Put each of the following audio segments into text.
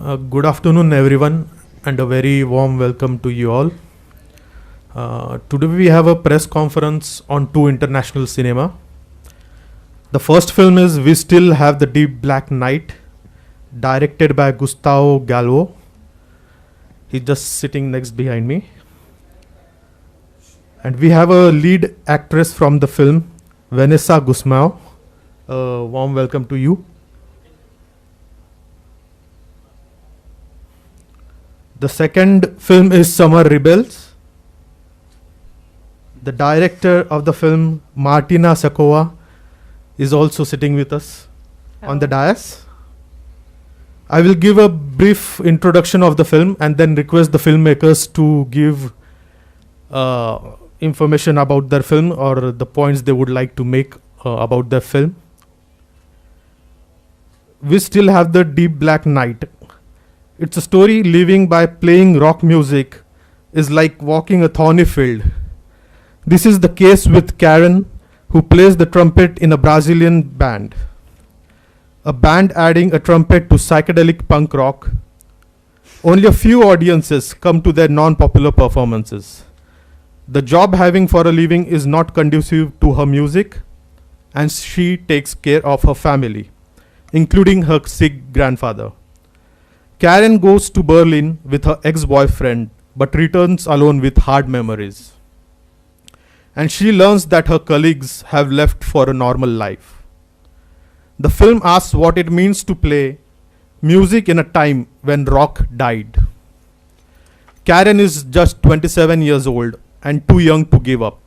Good afternoon, everyone, and a very warm welcome to you all. Today we have a press conference on two international cinema. The first film is We Still Have the Deep Black Night, directed by Gustavo Galvao. He's just sitting next behind me. And we have a lead actress from the film, Vanessa Gusmao. A warm welcome to you. The second film is Summer Rebels. The director of the film, Martina Sakova, is also sitting with us on the dais. I will give a brief introduction of the film and then request the filmmakers to give information about their film or the points they would like to make about their film. We Still Have the Deep Black Night. It's a story living by playing rock music is like walking a thorny field. This is the case with Karen, who plays the trumpet in a Brazilian band. A band adding a trumpet to psychedelic punk rock. Only a few audiences come to their non-popular performances. The job having for a living is not conducive to her music, and she takes care of her family, including her sick grandfather. Karen goes to Berlin with her ex-boyfriend, but returns alone with hard memories. And she learns that her colleagues have left for a normal life. The film asks what it means to play music in a time when rock died. Karen is just 27 years old and too young to give up.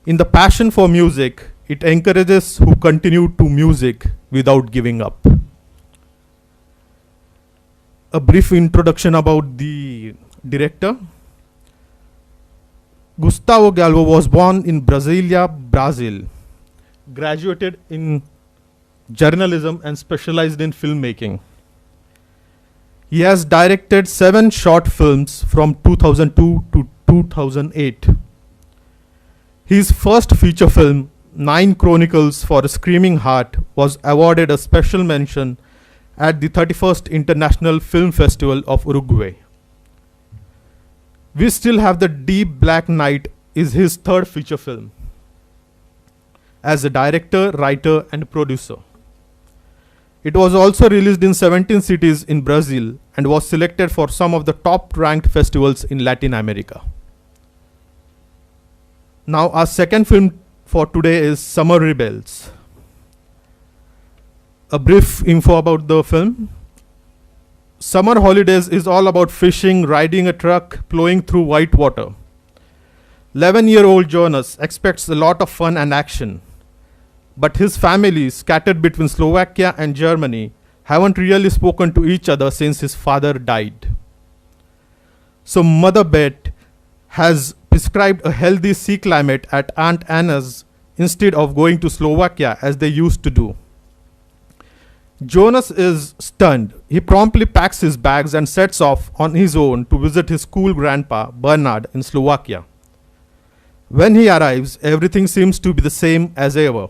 In the passion for music, it encourages who continue to music without giving up. A brief introduction about the director. Gustavo Galvao was born in Brasilia, Brazil. Graduated in journalism and specialized in filmmaking. He has directed 7 short films from 2002 to 2008. His first feature film, 9 Chronicles for a Screaming Heart, was awarded a special mention at the 31st International Film Festival of Uruguay. We Still Have the Deep Black Night is his third feature film as a director, writer, and producer. It was also released in 17 cities in Brazil and was selected for some of the top-ranked festivals in Latin America. Now, our second film for today is Summer Rebels. A brief info about the film. Summer Holidays is all about fishing, riding a truck, plowing through white water. 11-year-old Jonas expects a lot of fun and action. But his family, scattered between Slovakia and Germany, haven't really spoken to each other since his father died. So Mother Bet has prescribed a healthy sea climate at Aunt Anna's instead of going to Slovakia as they used to do. Jonas is stunned. He promptly packs his bags and sets off on his own to visit his cool grandpa, Bernard, in Slovakia. When he arrives, everything seems to be the same as ever.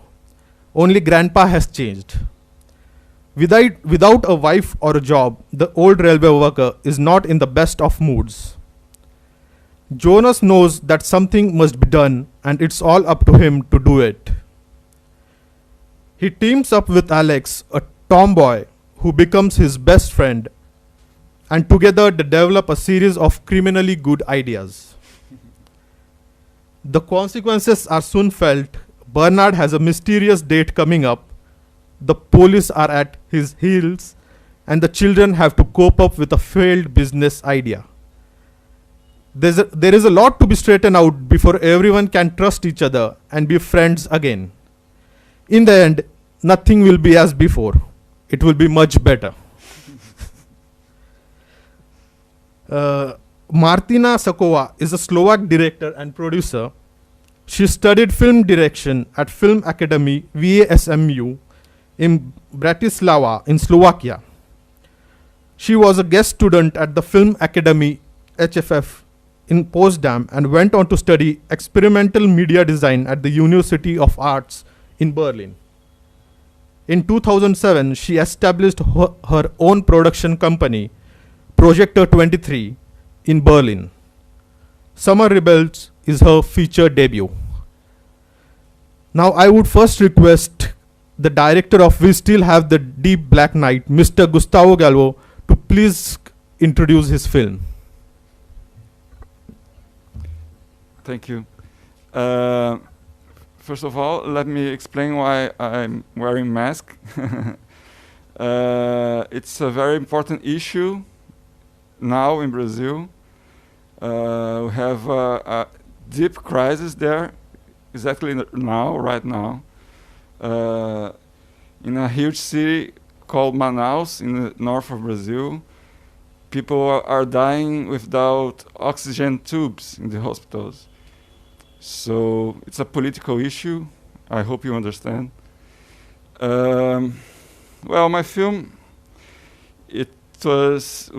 Only grandpa has changed. Without a wife or a job, the old railway worker is not in the best of moods. Jonas knows that something must be done, and it's all up to him to do it. He teams up with Alex, a tomboy who becomes his best friend, and together they develop a series of criminally good ideas. The consequences are soon felt. Bernard has a mysterious date coming up, the police are at his heels, and the children have to cope up with a failed business idea. There is a lot to be straightened out before everyone can trust each other and be friends again. In the end, nothing will be as before. It will be much better. Martina Sakova is a Slovak director and producer. She studied film direction at Film Academy VASMU in Bratislava in Slovakia. She was a guest student at the Film Academy HFF in Potsdam and went on to study experimental media design at the University of Arts in Berlin. In 2007, she established her own production company, Projector 23, in Berlin. Summer Rebels is her feature debut. Now I would first request the director of We Still Have the Deep Black Night, Mr. Gustavo Galvao, to please introduce his film. Thank you. First of all, let me explain why I'm wearing mask. It's a very important issue now in Brazil. We have a deep crisis there, exactly now, right now, in a huge city called Manaus in the north of Brazil. People are dying without oxygen tubes in the hospitals. So it's a political issue. I hope you understand. Well, my film, it was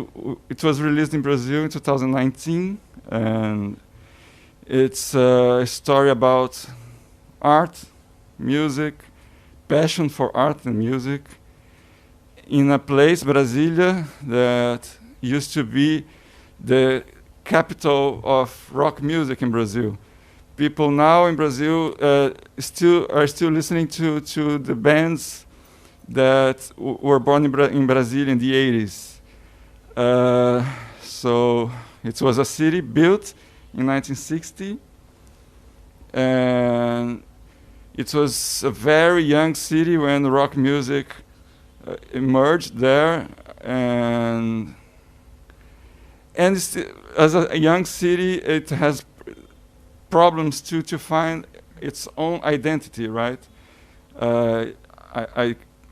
released in Brazil in 2019, and it's a story about art, music, passion for art and music in a place, Brasilia, that used to be the capital of rock music in Brazil. People now in Brazil are still listening to the bands that were born in Brazil in the 80s. So it was a city built in 1960, and it was a very young city when rock music emerged there, and as a young city, it has problems to find its own identity, right?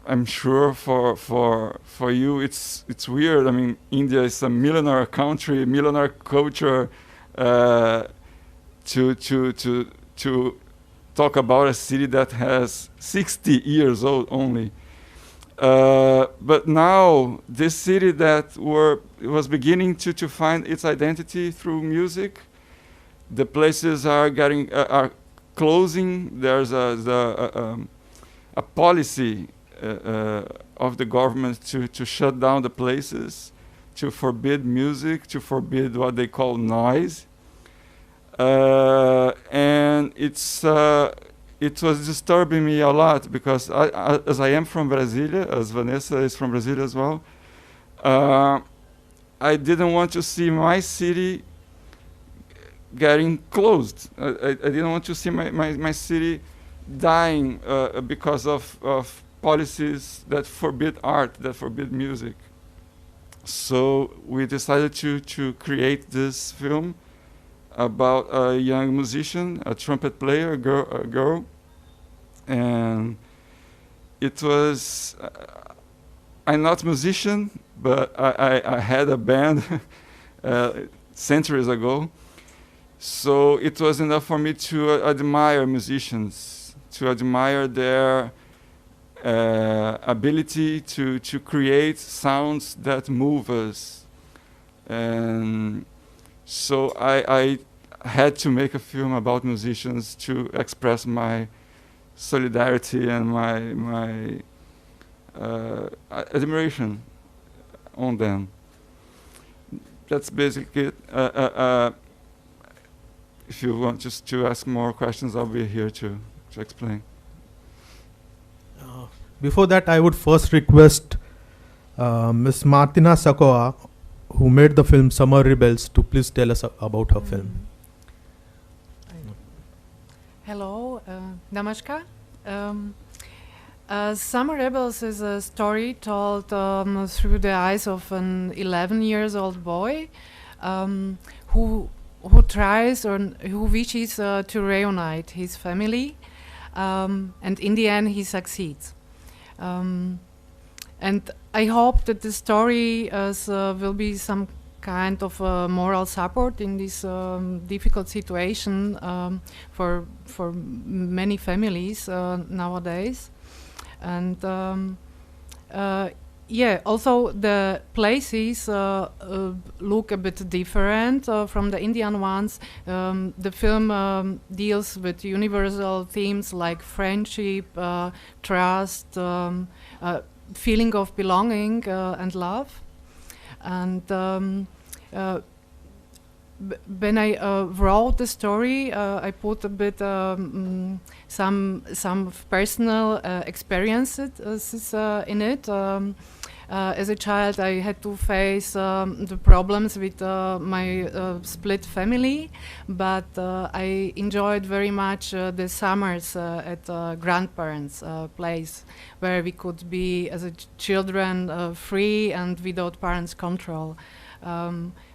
I'm sure for you it's weird. I mean, India is a millionaire country, millionaire culture. To talk about a city that has 60 years old only. But now this city that was beginning to find its identity through music, the places are closing. There's a policy of the government to shut down the places, to forbid music, to forbid what they call noise. And it was disturbing me a lot because as I am from Brasilia, as Vanessa is from Brasilia as well, I didn't want to see my city getting closed. I didn't want to see my city dying because of policies that forbid art, that forbid music. So we decided to create this film about a young musician, a trumpet player, a girl. And it was, I'm not a musician, but I had a band centuries ago. So it was enough for me to admire musicians, to admire their ability to create sounds that move us. And so I had to make a film about musicians to express my solidarity and my admiration on them. That's basically it. If you want just to ask more questions, I'll be here to explain. Before that, I would first request Ms. Martina Sakoa, who made the film Summer Rebels, to please tell us about her film. Hello, Namaskar. Summer Rebels is a story told through the eyes of an 11-year-old boy who tries or who wishes to reunite his family, and in the end he succeeds. And I hope that the story will be some kind of moral support in this difficult situation for many families nowadays. And Yeah, also the places look a bit different from the Indian ones. The film deals with universal themes like friendship, trust, feeling of belonging, and love. And when I wrote the story, I put a bit some personal experiences in it. As a child, I had to face the problems with my split family, but I enjoyed very much the summers at grandparents' place, where we could be as a children free and without parents' control.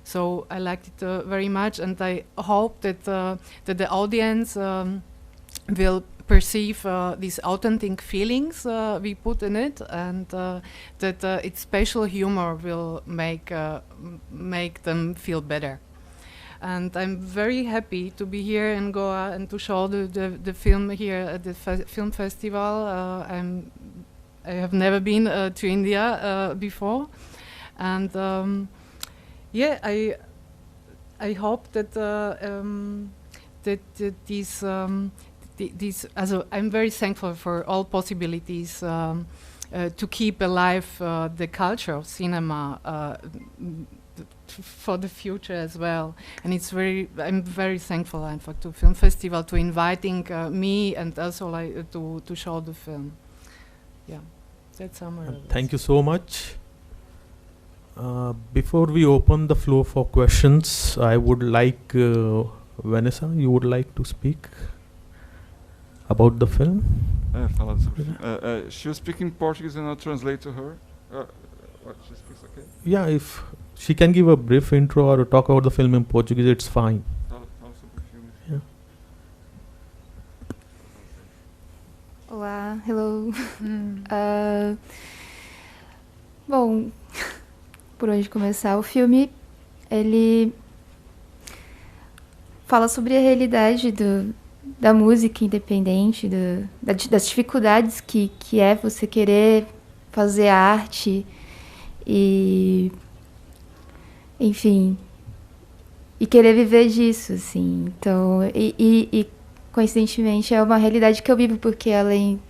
So I liked it very much, and I hope that that the audience will perceive these authentic feelings we put in it, and that its special humor will make them feel better. And I'm very happy to be here in Goa and to show the film here at the film festival. I have never been to India before, and yeah, I hope that these also I'm very thankful for all possibilities to keep alive the culture of cinema for the future as well. And I'm very thankful to Film Festival to inviting me and also like to show the film. Yeah, that's summary. Thank you so much. Before we open the floor for questions, I would like Vanessa, you would like to speak about the film? She was speaking Portuguese and I'll translate to her. What she speaks, okay? Yeah, if she can give a brief intro or talk about the film in Portuguese, it's fine. Yeah. Olá, hello. Bom, por onde começar? O filme, ele fala sobre a realidade da música independente, das dificuldades que é você querer fazer arte e, enfim, e querer viver disso, assim. Então, e coincidentemente é uma realidade que eu vivo, porque além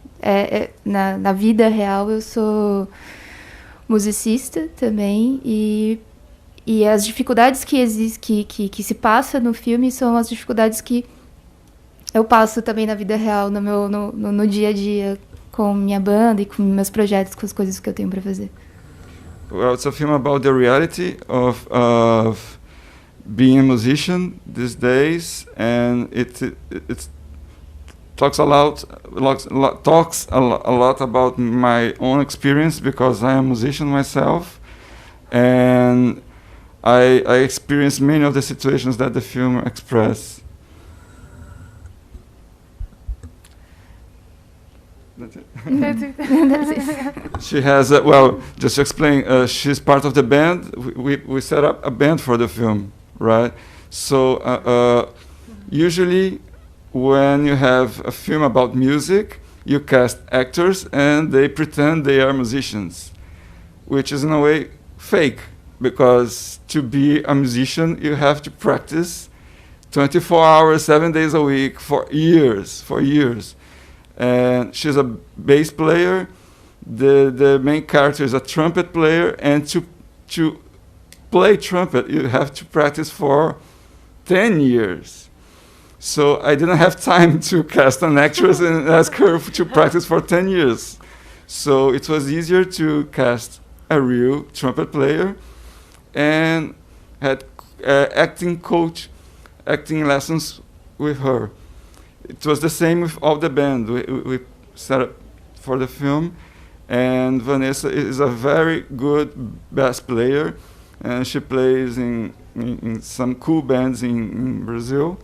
na vida real eu sou musicista também, e as dificuldades que existem, que se passa no filme são as dificuldades que eu passo também na vida real, no dia a dia, com minha banda e com meus projetos, com as coisas que eu tenho para fazer. Well, it's a film about the reality of being a musician these days, and it talks a lot about my own experience, because I am a musician myself, and I experienced many of the situations that the film expresses. That's it. That's it. She has, well, just to explain, she's part of the band. We set up a band for the film, right? So usually when you have a film about music, you cast actors and they pretend they are musicians, which is in a way fake, because to be a musician, you have to practice 24 hours, 7 days a week for years. And she's a bass player. The main character is a trumpet player, and to play trumpet, you have to practice for 10 years. So I didn't have time to cast an actress and ask her to practice for 10 years. So it was easier to cast a real trumpet player, and had acting lessons with her. It was the same with all the band. We set up for the film, and Vanessa is a very good bass player, and she plays in some cool bands in Brazil,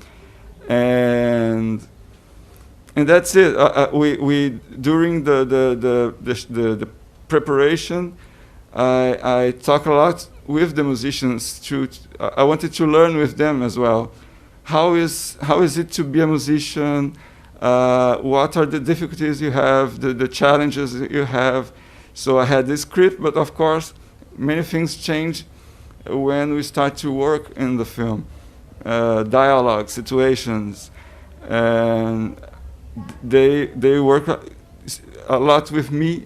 and that's it. We during the preparation, I talk a lot with the musicians. I wanted to learn with them as well. How is it to be a musician? What are the difficulties you have, the challenges that you have? So I had this script, but of course, many things change when we start to work in the film. Dialogue, situations, and they work a lot with me,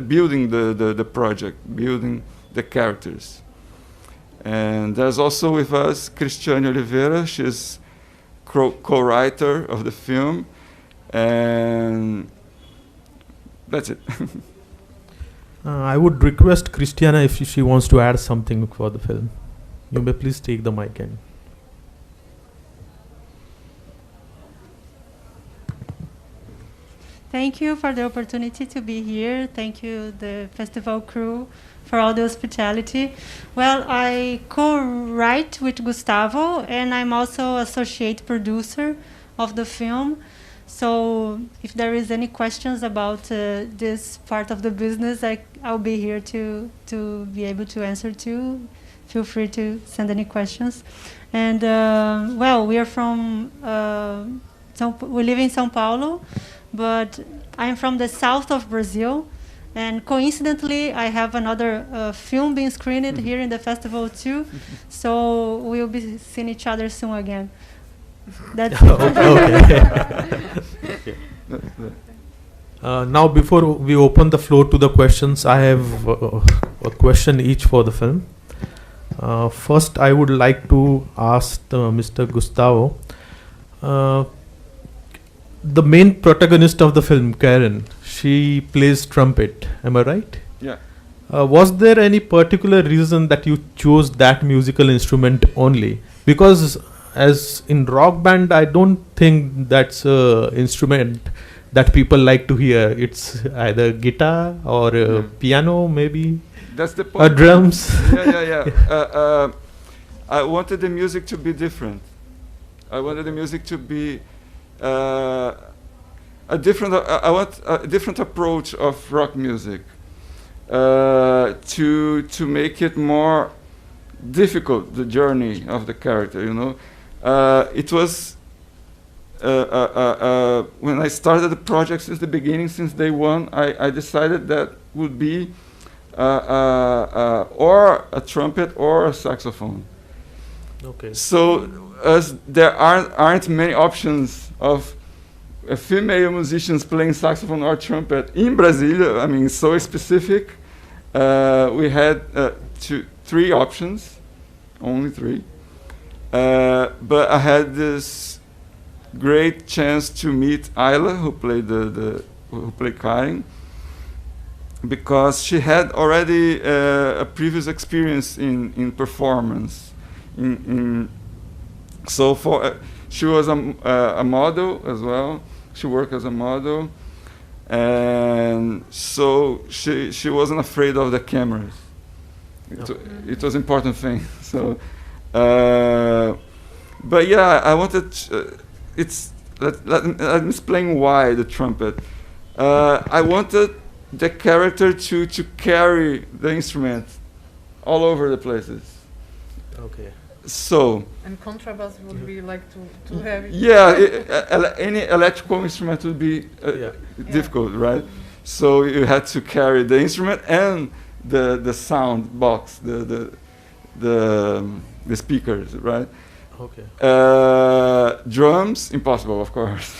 building the project, building the characters. And there's also with us Cristiane Oliveira. She's co-writer of the film, and that's it. I would request Christiana if she wants to add something for the film. You may please take the mic and. Thank you for the opportunity to be here. Thank you, the festival crew, for all the hospitality. Well, I co-write with Gustavo, and I'm also associate producer of the film. So if there is any questions about this part of the business, I'll be here to be able to answer to. Feel free to send any questions. And well, we are from, we live in São Paulo, but I'm from the south of Brazil. And coincidentally, I have another film being screened here in the festival too. So we'll be seeing each other soon again. That's Okay. Now, before we open the floor to the questions, I have a question each for the film. First, I would like to ask Mr. Gustavo. The main protagonist of the film, Karen, she plays trumpet. Am I right? Yeah. Was there any particular reason that you chose that musical instrument only? Because as in rock band, I don't think that's an instrument that people like to hear. It's either guitar or piano, maybe. That's the point. Or drums. Yeah. I wanted the music to be different. I wanted the music to be a different. I want a different approach of rock music to make it more difficult, the journey of the character. You know, it was when I started the project since the beginning, since day one. I decided that would be or a trumpet or a saxophone. Okay. So as there aren't many options of female musicians playing saxophone or trumpet in Brasilia, I mean, so specific. We had three options, only three. But I had this great chance to meet Ayla, who played who played Karen, because she had already a previous experience in performance. So she was a model as well. She worked as a model, and so she wasn't afraid of the cameras. It was an important thing. So, but yeah, I wanted. Let me explain why the trumpet. I wanted the character to carry the instrument all over the places. Okay. So. And contrabass would be like to have it. Yeah, any electrical instrument would be difficult, right? So you had to carry the instrument and the sound box, the speakers, right? Okay. Drums, impossible, of course.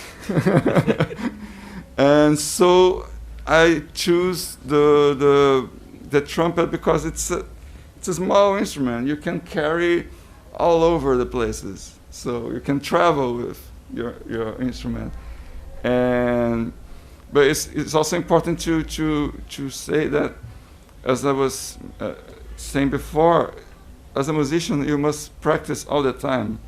And so I choose the trumpet because it's a small instrument. You can carry all over the places, so you can travel with your instrument. But it's also important to say that, as I was saying before, as a musician you must practice all the time,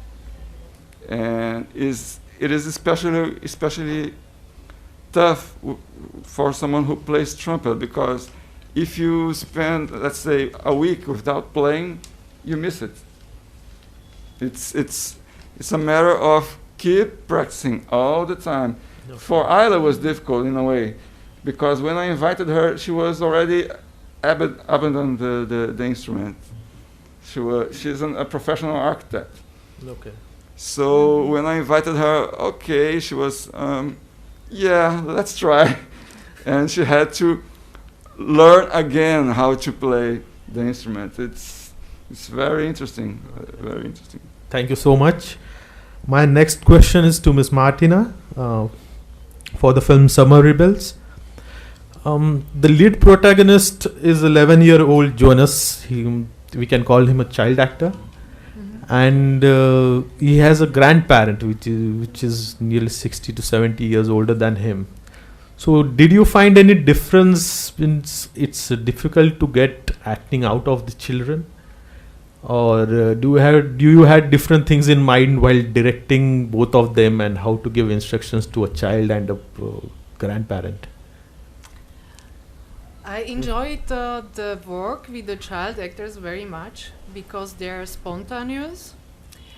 and it is especially tough for someone who plays trumpet, because if you spend, let's say, a week without playing, you miss it. It's a matter of keep practicing all the time. No. For Ayla, it was difficult in a way, because when I invited her, she was already abandoned the instrument. She's a professional architect. Okay. So when I invited her, okay, she was yeah, let's try, and she had to learn again how to play the instrument. It's very interesting, very interesting. Thank you so much. My next question is to Miss Martina for the film Summer Rebels. The lead protagonist is 11-year-old Jonas. We can call him a child actor. And he has a grandparent which is nearly 60 to 70 years older than him. So did you find any difference since it's difficult to get acting out of the children? Or do you had different things in mind while directing both of them, and how to give instructions to a child and a grandparent? I enjoyed the work with the child actors very much because they are spontaneous,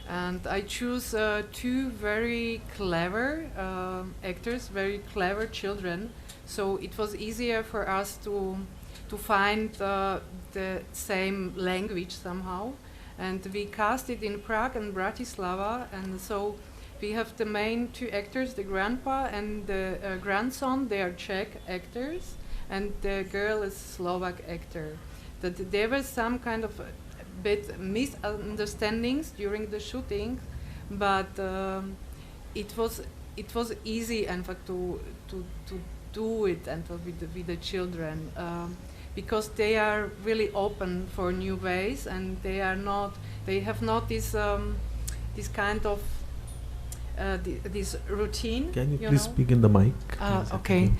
and I choose two very clever actors, very clever children. So it was easier for us to find the same language somehow, and we cast it in Prague and Bratislava, and so we have the main two actors, the grandpa and the grandson. They are Czech actors, and the girl is Slovak actor. That there was some kind of bit misunderstandings during the shooting, but it was easy and to do it and with the children. Because they are really open for new ways, and they have not this kind of this routine. Can you please speak in the mic? Okay.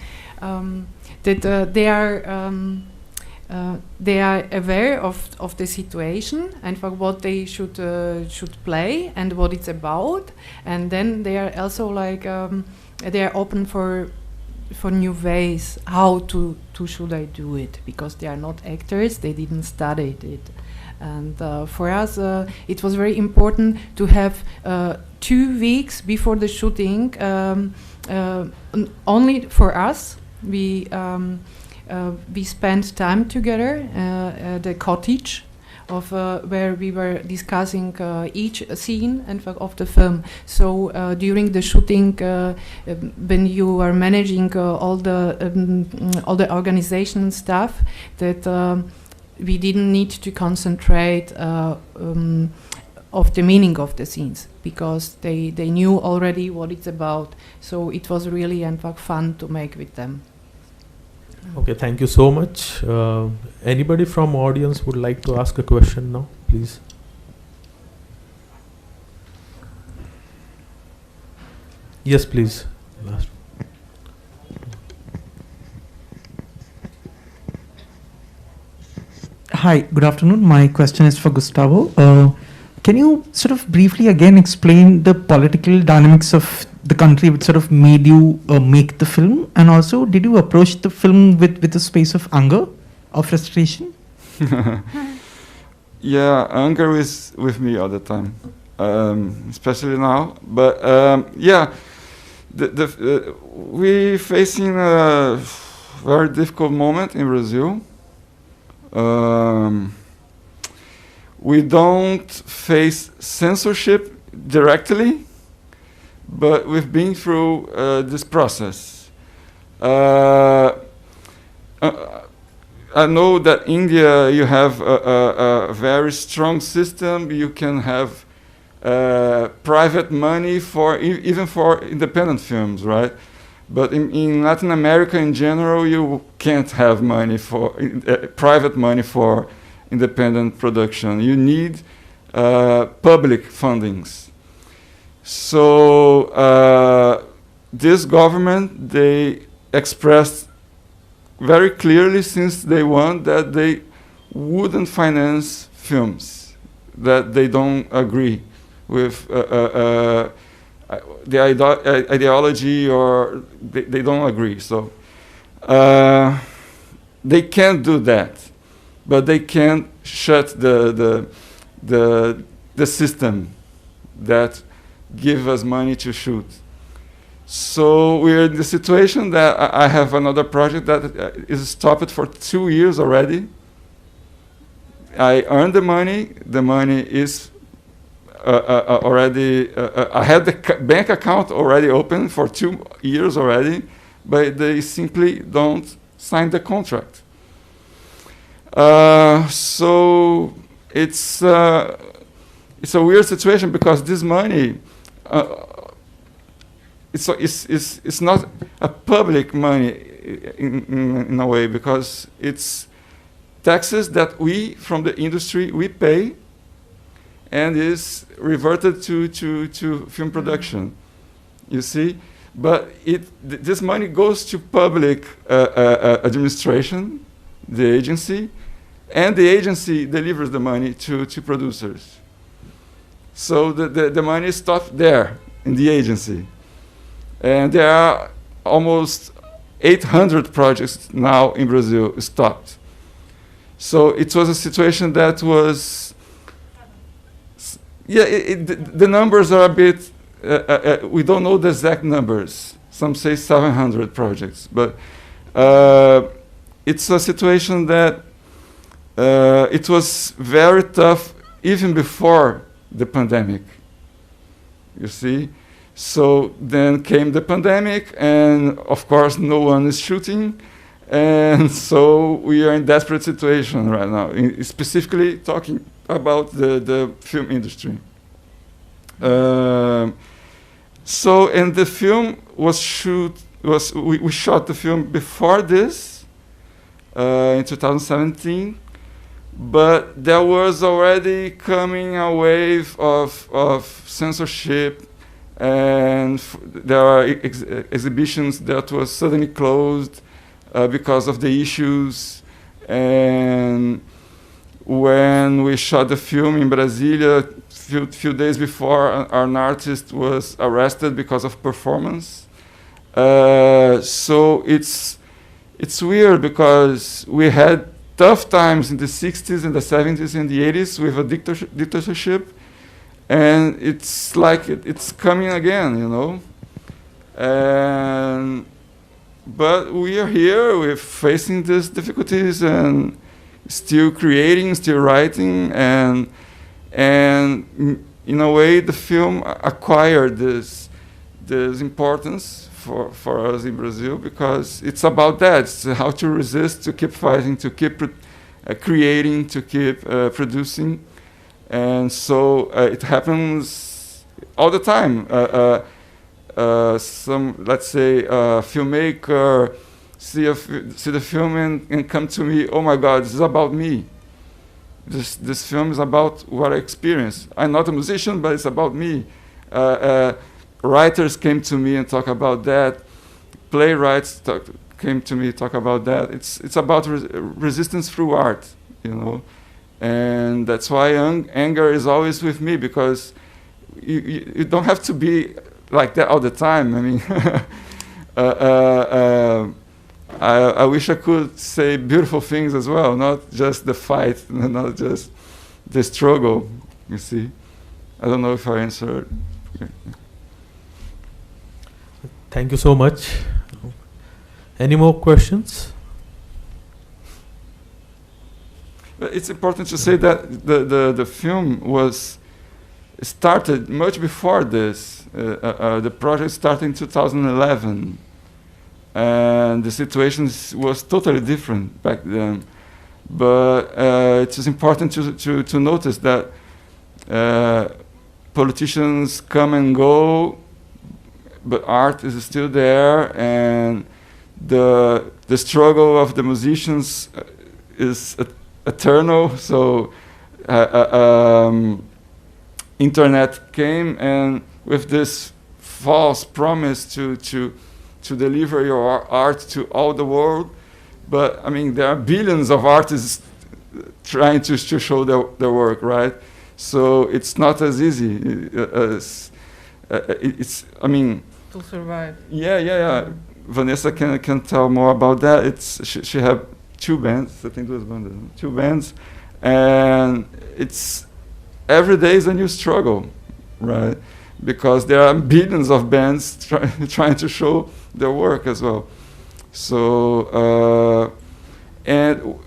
That they are aware of the situation and for what they should play and what it's about, and then they are also like they are open for new ways how to should I do it, because they are not actors, they didn't study it. And for us it was very important to have 2 weeks before the shooting only for us. We spent time together at the cottage of where we were discussing each scene and of the film. So during the shooting, when you are managing all the organization stuff, that we didn't need to concentrate of the meaning of the scenes, because they knew already what it's about. So it was really fun to make with them. Okay, thank you so much. Anybody from audience would like to ask a question now, please? Yes, please. Last. Hi, good afternoon. My question is for Gustavo. Can you sort of briefly again explain the political dynamics of the country which sort of made you make the film? And also, did you approach the film with a space of anger or frustration? Yeah, anger is with me all the time, especially now. But yeah, we're facing a very difficult moment in Brazil. We don't face censorship directly, but we've been through this process. I know that India, you have a very strong system. You can have private money even for independent films, right? But in Latin America in general, you can't have money for private money for independent production. You need public fundings. So this government, they expressed very clearly since day one that they wouldn't finance films that they don't agree with the ideology, or they don't agree. So they can't do that. But they can't shut the system that give us money to shoot. So we're in the situation that I have another project that is stopped for 2 years already. I earned the money. The money is already. I had the bank account already open for 2 years already, but they simply don't sign the contract. So it's a weird situation because this money, it's not a public money in a way, because it's taxes that we from the industry we pay, and is reverted to film production. You see, but this money goes to public administration, the agency, and the agency delivers the money to producers. So the money stops there in the agency. And there are almost 800 projects now in Brazil stopped. So it was a situation that was, the numbers are a bit, we don't know the exact numbers. Some say 700 projects, but it's a situation that it was very tough even before the pandemic, you see. So then came the pandemic, and of course no one is shooting, and so we are in desperate situation right now, specifically talking about the film industry. So, and the film we shot the film before this, in 2017, but there was already coming a wave of censorship, and there are exhibitions that were suddenly closed because of the issues. And when we shot the film in Brasilia, few days before, an artist was arrested because of performance. So it's weird because we had tough times in the 60s and the 70s and the 80s with a dictatorship, and it's like it's coming again, you know. But we are here, we're facing these difficulties and still creating, still writing, and in a way the film acquired this importance for us in Brazil, because it's about that. It's how to resist, to keep fighting, to keep creating, to keep producing. And so it happens all the time. Some, let's say, filmmaker see the film and come to me, oh my God, this is about me. This film is about what I experienced. I'm not a musician, but it's about me. Writers came to me and talk about that. Playwrights came to me, talk about that. It's about resistance through art, you know. And that's why anger is always with me, because you don't have to be like that all the time. I mean, I wish I could say beautiful things as well, not just the fight, not just the struggle, you see. I don't know if I answered. Thank you so much. Any more questions? It's important to say that the film was started much before this. The project started in 2011, and the situation was totally different back then. But it is important to notice that politicians come and go, but art is still there, and the struggle of the musicians is eternal. So internet came, and with this false promise to deliver your art to all the world, but I mean there are billions of artists trying to show their work, right? So it's not as easy as it's. I mean, to survive. Yeah. Vanessa can tell more about that. She had two bands. I think it was two bands, and it's every day is a new struggle, right? Because there are billions of bands trying to show their work as well. So and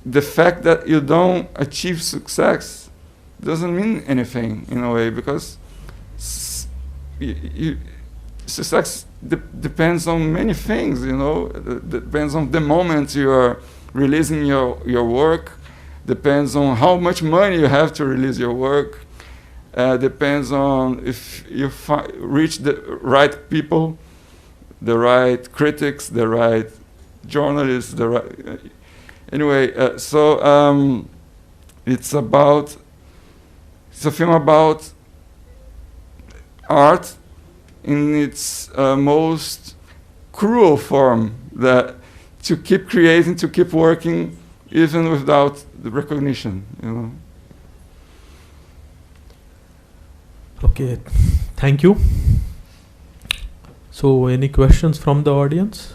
the fact that you don't achieve success doesn't mean anything in a way, because success depends on many things, you know. Depends on the moment you are releasing your work, depends on how much money you have to release your work, depends on if you reach the right people, the right critics, the right journalists, the right... anyway, it's a film about art in its most cruel form, that to keep creating, to keep working, even without the recognition, you know. Okay, thank you. So, any questions from the audience?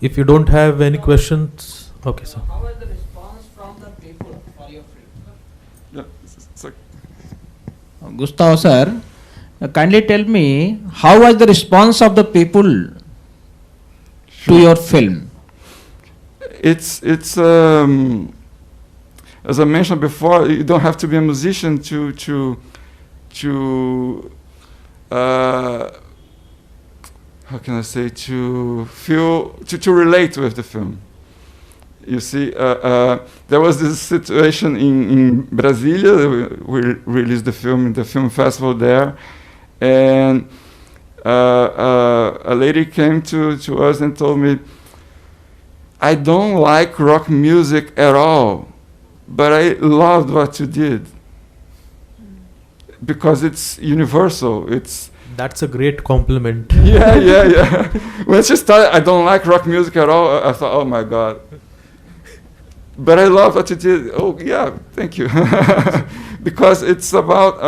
If you don't have any questions, okay, sir. How was the response from the people for your film? Yeah, Gustavo sir, kindly tell me, how was the response of the people to your film? It's as I mentioned before, you don't have to be a musician to how can I say, to feel, to relate with the film. You see, there was this situation in Brasilia. We released the film in the film festival there, and a lady came to us and told me, I don't like rock music at all, but I loved what you did, because it's universal. That's a great compliment. Yeah. When she started, I don't like rock music at all, I thought, oh my God. But I love what you did. Oh yeah, thank you. Because it's about,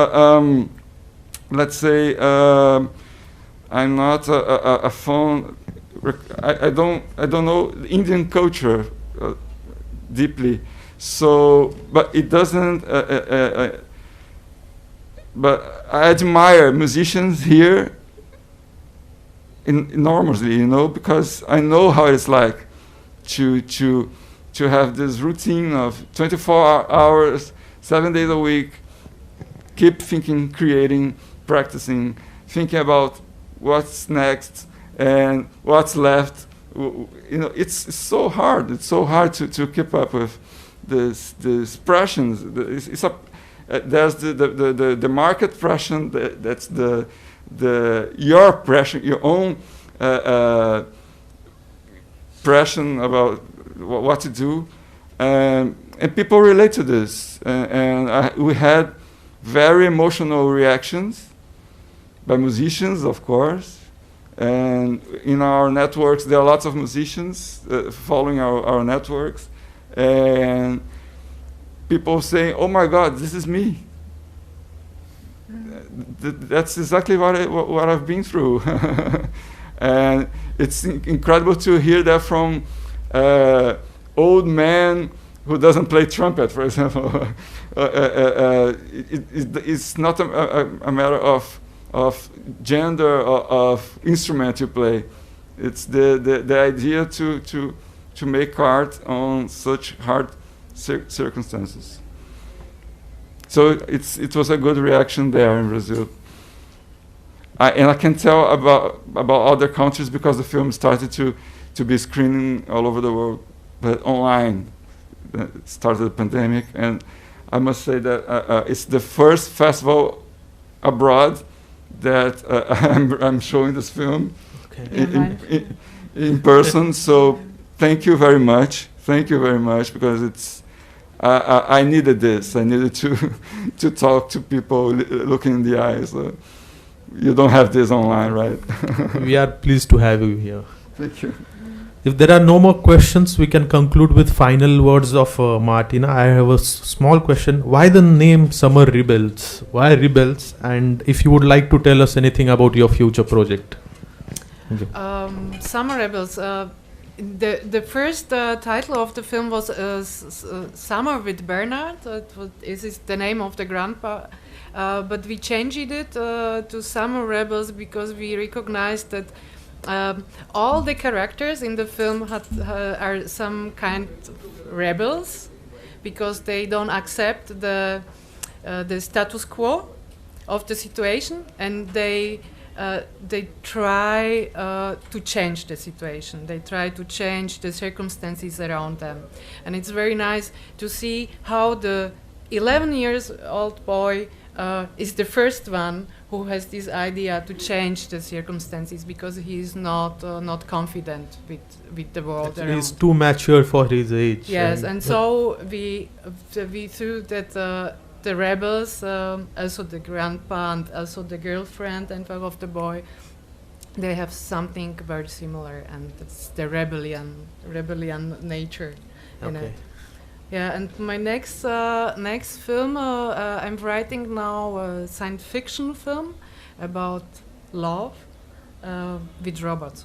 let's say, I'm not a phone. I don't know Indian culture deeply. So, but it doesn't. But I admire musicians here enormously, you know, because I know how it's like to have this routine of 24 hours, 7 days a week, keep thinking, creating, practicing, thinking about what's next and what's left. You know, it's so hard. It's so hard to keep up with this pressures. There's the market pressure. That's your pressure, your own pressure about what to do, and people relate to this. We had very emotional reactions by musicians, of course. And in our networks, there are lots of musicians following our networks, and people saying, "Oh my God, this is me." That's exactly what I've been through, and it's incredible to hear that from old man who doesn't play trumpet, for example. It's not a matter of gender or of instrument you play. It's the idea to make art on such hard circumstances. So it was a good reaction there in Brazil. And I can tell about other countries because the film started to be screening all over the world, but online. It started the pandemic, and I must say that it's the first festival abroad that I'm showing this film in person. So thank you very much. Thank you very much, because it's I needed this. I needed to talk to people, looking in the eyes. You don't have this online, right? We are pleased to have you here. Thank you. If there are no more questions, we can conclude with final words of Martina. I have a small question. Why the name Summer Rebels? Why Rebels? And if you would like to tell us anything about your future project. Okay. Summer Rebels. The first title of the film was Summer with Bernard. This is the name of the grandpa. But we changed it to Summer Rebels because we recognized that all the characters in the film are some kind of rebels, because they don't accept the status quo of the situation, and they they try to change the situation. They try to change the circumstances around them. And it's very nice to see how the 11 years old boy is the first one who has this idea to change the circumstances, because he is not confident with the world around. He's too mature for his age. Yes, and so we through that the rebels, also the grandpa and also the girlfriend and of the boy, they have something very similar, and it's the rebellion nature in Okay. it. Yeah, and my next film, I'm writing now a science fiction film about love with robots.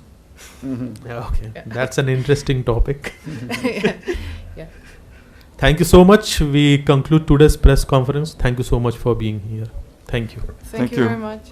Yeah, okay. Yeah. That's an interesting topic. Yeah. Thank you so much. We conclude today's press conference. Thank you so much for being here. Thank you. Thank you you. very much.